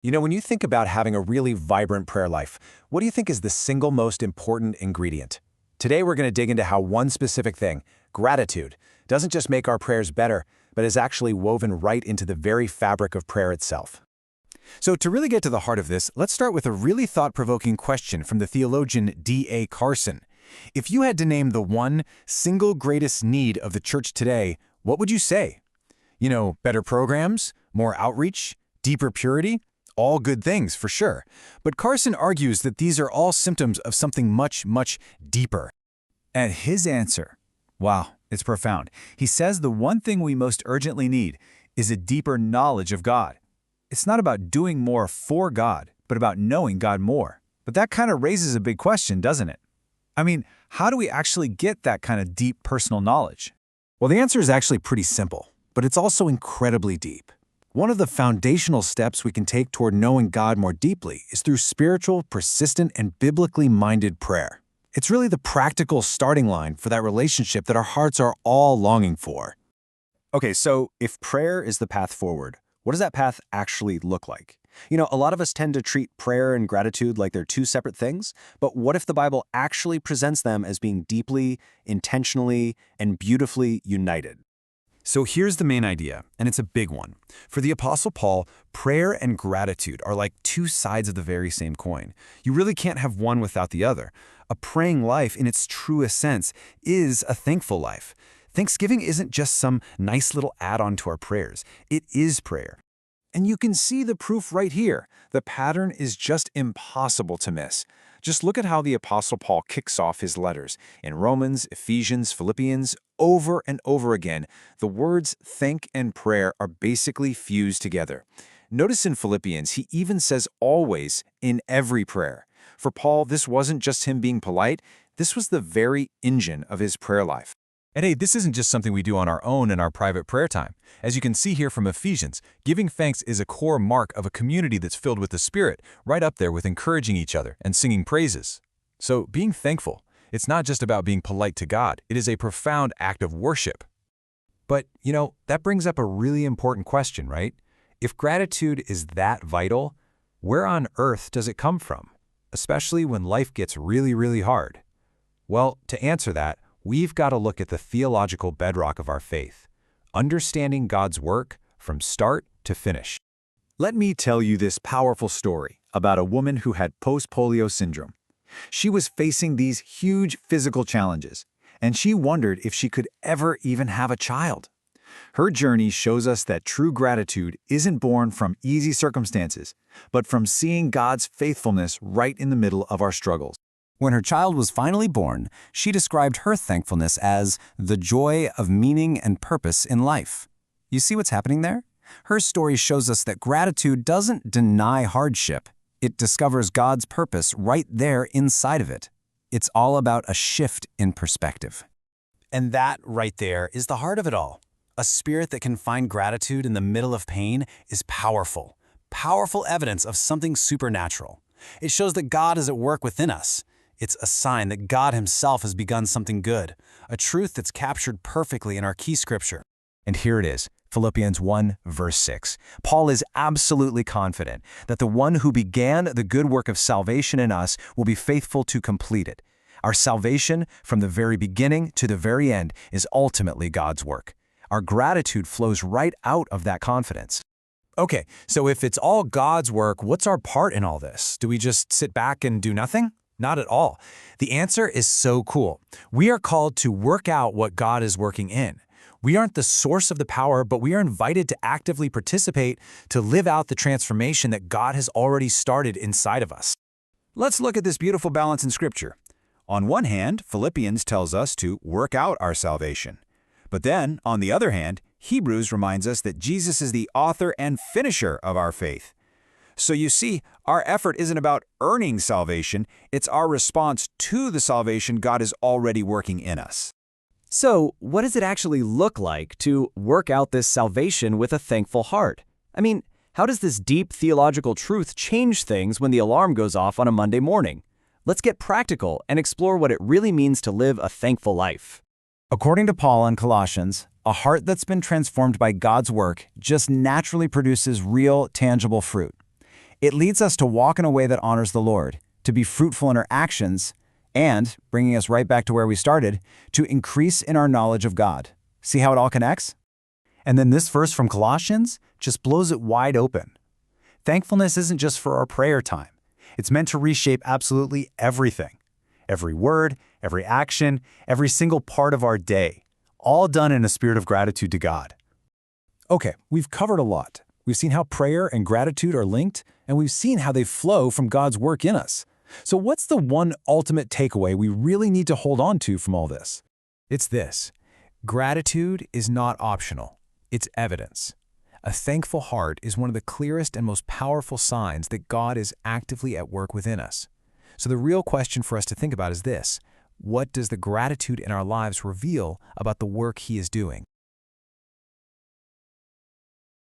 When you think about having a really vibrant prayer life, what do you think is the single most important ingredient? Today, we're going to dig into how one specific thing, gratitude, doesn't just make our prayers better, but is actually woven right into the very fabric of prayer itself. So to really get to the heart of this, let's start with a really thought-provoking question from the theologian D.A. Carson. If you had to name the one single greatest need of the church today, what would you say? Better programs, more outreach, deeper purity? All good things, for sure. But Carson argues that these are all symptoms of something much, much deeper. And his answer, wow, it's profound. He says the one thing we most urgently need is a deeper knowledge of God. It's not about doing more for God, but about knowing God more. But that kind of raises a big question, doesn't it? How do we actually get that kind of deep personal knowledge? Well, the answer is actually pretty simple, but it's also incredibly deep. One of the foundational steps we can take toward knowing God more deeply is through spiritual, persistent, and biblically minded prayer. It's really the practical starting line for that relationship that our hearts are all longing for. Okay, so if prayer is the path forward, what does that path actually look like? A lot of us tend to treat prayer and gratitude like they're two separate things, but what if the Bible actually presents them as being deeply, intentionally, and beautifully united? So here's the main idea, and it's a big one. For the Apostle Paul, prayer and gratitude are like two sides of the very same coin. You really can't have one without the other. A praying life, in its truest sense, is a thankful life. Thanksgiving isn't just some nice little add-on to our prayers. It is prayer. And you can see the proof right here. The pattern is just impossible to miss. Just look at how the Apostle Paul kicks off his letters. In Romans, Ephesians, Philippians, over and over again, the words thank and prayer are basically fused together. Notice in Philippians, he even says always in every prayer. For Paul, this wasn't just him being polite, this was the very engine of his prayer life. And hey, this isn't just something we do on our own in our private prayer time. As you can see here from Ephesians, giving thanks is a core mark of a community that's filled with the Spirit, right up there with encouraging each other and singing praises. So being thankful, it's not just about being polite to God, it is a profound act of worship. But, that brings up a really important question, right? If gratitude is that vital, where on earth does it come from? Especially when life gets really, really hard. Well, to answer that, we've got to look at the theological bedrock of our faith, understanding God's work from start to finish. Let me tell you this powerful story about a woman who had post-polio syndrome. She was facing these huge physical challenges, and she wondered if she could ever even have a child. Her journey shows us that true gratitude isn't born from easy circumstances, but from seeing God's faithfulness right in the middle of our struggles. When her child was finally born, she described her thankfulness as the joy of meaning and purpose in life. You see what's happening there? Her story shows us that gratitude doesn't deny hardship. It discovers God's purpose right there inside of it. It's all about a shift in perspective. And that right there is the heart of it all. A spirit that can find gratitude in the middle of pain is powerful. Powerful evidence of something supernatural. It shows that God is at work within us. It's a sign that God himself has begun something good, a truth that's captured perfectly in our key scripture. And here it is, Philippians 1, verse 6. Paul is absolutely confident that the one who began the good work of salvation in us will be faithful to complete it. Our salvation, from the very beginning to the very end, is ultimately God's work. Our gratitude flows right out of that confidence. Okay, so if it's all God's work, what's our part in all this? Do we just sit back and do nothing? Not at all. The answer is so cool. We are called to work out what God is working in. We aren't the source of the power, but we are invited to actively participate to live out the transformation that God has already started inside of us. Let's look at this beautiful balance in Scripture. On one hand, Philippians tells us to work out our salvation. But then, on the other hand, Hebrews reminds us that Jesus is the author and finisher of our faith. So you see, our effort isn't about earning salvation, it's our response to the salvation God is already working in us. So, what does it actually look like to work out this salvation with a thankful heart? How does this deep theological truth change things when the alarm goes off on a Monday morning? Let's get practical and explore what it really means to live a thankful life. According to Paul in Colossians, a heart that's been transformed by God's work just naturally produces real, tangible fruit. It leads us to walk in a way that honors the Lord, to be fruitful in our actions, and, bringing us right back to where we started, to increase in our knowledge of God. See how it all connects? And then this verse from Colossians just blows it wide open. Thankfulness isn't just for our prayer time. It's meant to reshape absolutely everything. Every word, every action, every single part of our day, all done in a spirit of gratitude to God. Okay, we've covered a lot. We've seen how prayer and gratitude are linked, and we've seen how they flow from God's work in us. So what's the one ultimate takeaway we really need to hold on to from all this? It's this: gratitude is not optional. It's evidence. A thankful heart is one of the clearest and most powerful signs that God is actively at work within us. So the real question for us to think about is this: what does the gratitude in our lives reveal about the work He is doing?